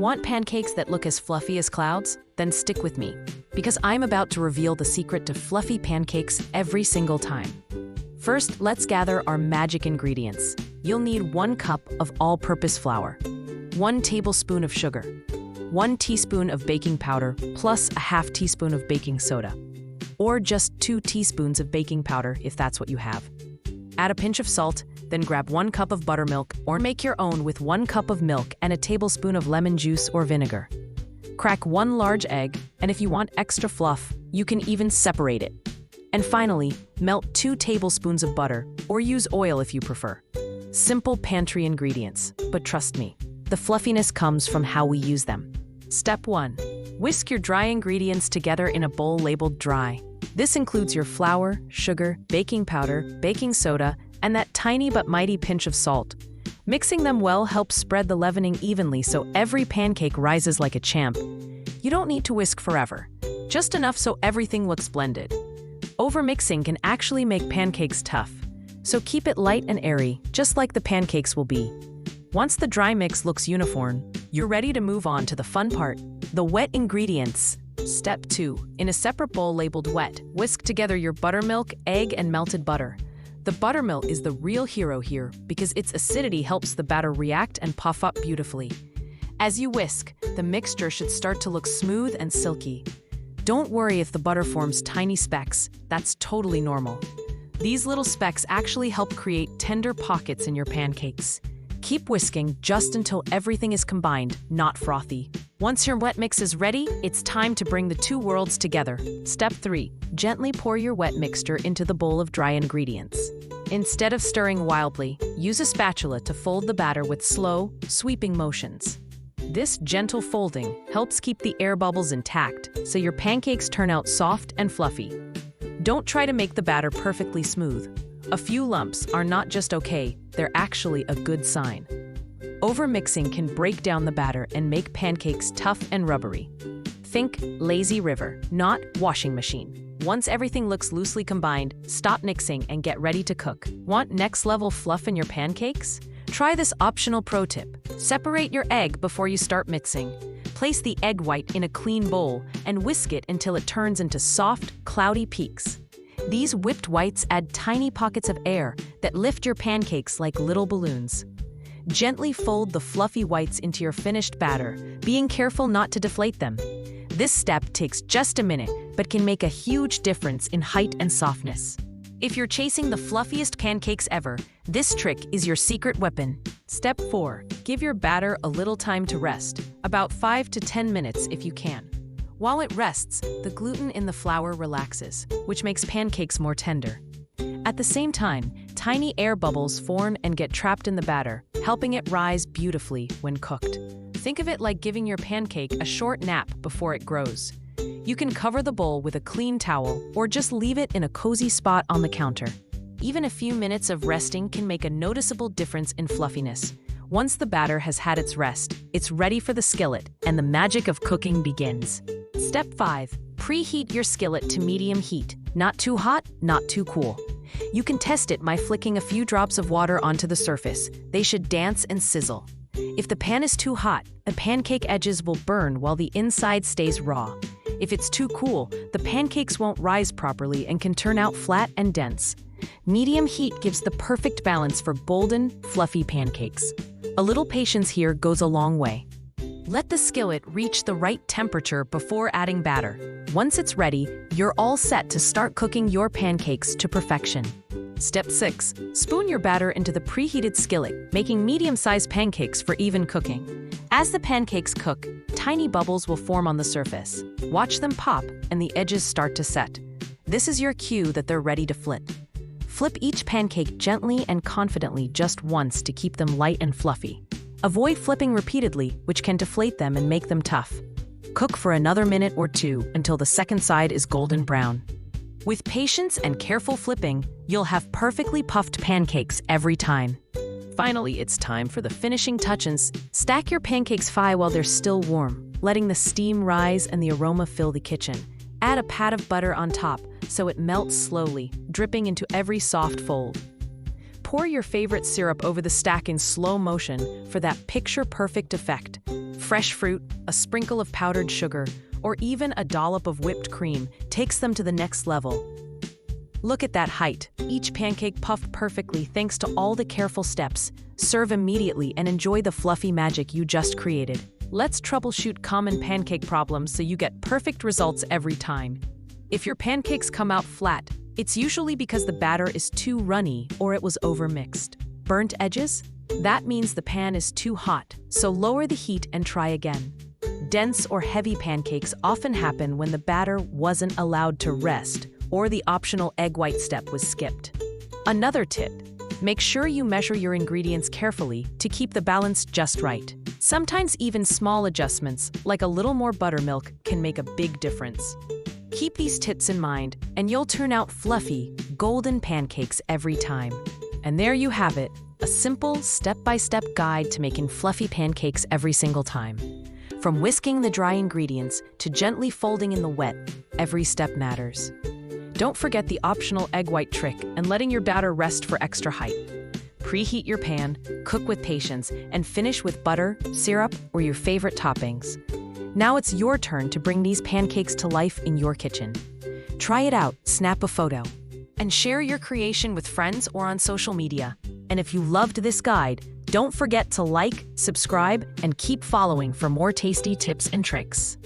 Want pancakes that look as fluffy as clouds? Then stick with me, because I'm about to reveal the secret to fluffy pancakes every single time. First, let's gather our magic ingredients. You'll need 1 cup of all-purpose flour, 1 tablespoon of sugar, 1 teaspoon of baking powder plus a half teaspoon of baking soda, or just 2 teaspoons of baking powder if that's what you have. Add a pinch of salt, then grab 1 cup of buttermilk or make your own with 1 cup of milk and a tablespoon of lemon juice or vinegar. Crack 1 large egg, and if you want extra fluff, you can even separate it. And finally, melt 2 tablespoons of butter, or use oil if you prefer. Simple pantry ingredients, but trust me, the fluffiness comes from how we use them. Step 1. Whisk your dry ingredients together in a bowl labeled dry. This includes your flour, sugar, baking powder, baking soda, and that tiny but mighty pinch of salt. Mixing them well helps spread the leavening evenly so every pancake rises like a champ. You don't need to whisk forever, just enough so everything looks blended. Overmixing can actually make pancakes tough, so keep it light and airy, just like the pancakes will be. Once the dry mix looks uniform, you're ready to move on to the fun part, the wet ingredients. Step 2. In a separate bowl labeled wet, whisk together your buttermilk, egg, and melted butter. The buttermilk is the real hero here because its acidity helps the batter react and puff up beautifully. As you whisk, the mixture should start to look smooth and silky. Don't worry if the butter forms tiny specks, that's totally normal. These little specks actually help create tender pockets in your pancakes. Keep whisking just until everything is combined, not frothy. Once your wet mix is ready, it's time to bring the 2 worlds together. Step 3. Gently pour your wet mixture into the bowl of dry ingredients. Instead of stirring wildly, use a spatula to fold the batter with slow, sweeping motions. This gentle folding helps keep the air bubbles intact, so your pancakes turn out soft and fluffy. Don't try to make the batter perfectly smooth. A few lumps are not just okay, they're actually a good sign. Overmixing can break down the batter and make pancakes tough and rubbery. Think lazy river, not washing machine. Once everything looks loosely combined, stop mixing and get ready to cook. Want next-level fluff in your pancakes? Try this optional pro tip. Separate your egg before you start mixing. Place the egg white in a clean bowl and whisk it until it turns into soft, cloudy peaks. These whipped whites add tiny pockets of air that lift your pancakes like little balloons. Gently fold the fluffy whites into your finished batter, being careful not to deflate them. This step takes just a minute, but can make a huge difference in height and softness. If you're chasing the fluffiest pancakes ever, this trick is your secret weapon. Step 4. Give your batter a little time to rest, about 5 to 10 minutes if you can. While it rests, the gluten in the flour relaxes, which makes pancakes more tender. At the same time, tiny air bubbles form and get trapped in the batter, helping it rise beautifully when cooked. Think of it like giving your pancake a short nap before it grows. You can cover the bowl with a clean towel or just leave it in a cozy spot on the counter. Even a few minutes of resting can make a noticeable difference in fluffiness. Once the batter has had its rest, it's ready for the skillet, and the magic of cooking begins. Step 5. Preheat your skillet to medium heat. Not too hot, not too cool. You can test it by flicking a few drops of water onto the surface. They should dance and sizzle. If the pan is too hot, the pancake edges will burn while the inside stays raw. If it's too cool, the pancakes won't rise properly and can turn out flat and dense. Medium heat gives the perfect balance for golden, fluffy pancakes. A little patience here goes a long way. Let the skillet reach the right temperature before adding batter. Once it's ready, you're all set to start cooking your pancakes to perfection. Step 6. Spoon your batter into the preheated skillet, making medium-sized pancakes for even cooking. As the pancakes cook, tiny bubbles will form on the surface. Watch them pop, and the edges start to set. This is your cue that they're ready to flip. Flip each pancake gently and confidently just once to keep them light and fluffy. Avoid flipping repeatedly, which can deflate them and make them tough. Cook for another minute or 2 until the second side is golden brown. With patience and careful flipping, you'll have perfectly puffed pancakes every time. Finally, it's time for the finishing touches. Stack your pancakes high while they're still warm, letting the steam rise and the aroma fill the kitchen. Add a pat of butter on top so it melts slowly, dripping into every soft fold. Pour your favorite syrup over the stack in slow motion for that picture-perfect effect. Fresh fruit, a sprinkle of powdered sugar, or even a dollop of whipped cream takes them to the next level. Look at that height. Each pancake puffed perfectly thanks to all the careful steps. Serve immediately and enjoy the fluffy magic you just created. Let's troubleshoot common pancake problems so you get perfect results every time. If your pancakes come out flat, it's usually because the batter is too runny or it was overmixed. Burnt edges? That means the pan is too hot, so lower the heat and try again. Dense or heavy pancakes often happen when the batter wasn't allowed to rest or the optional egg white step was skipped. Another tip: make sure you measure your ingredients carefully to keep the balance just right. Sometimes even small adjustments, like a little more buttermilk, can make a big difference. Keep these tips in mind, and you'll turn out fluffy, golden pancakes every time. And there you have it, a simple, step-by-step guide to making fluffy pancakes every single time. From whisking the dry ingredients to gently folding in the wet, every step matters. Don't forget the optional egg white trick and letting your batter rest for extra height. Preheat your pan, cook with patience, and finish with butter, syrup, or your favorite toppings. Now it's your turn to bring these pancakes to life in your kitchen. Try it out, snap a photo, and share your creation with friends or on social media. And if you loved this guide, don't forget to like, subscribe, and keep following for more tasty tips and tricks.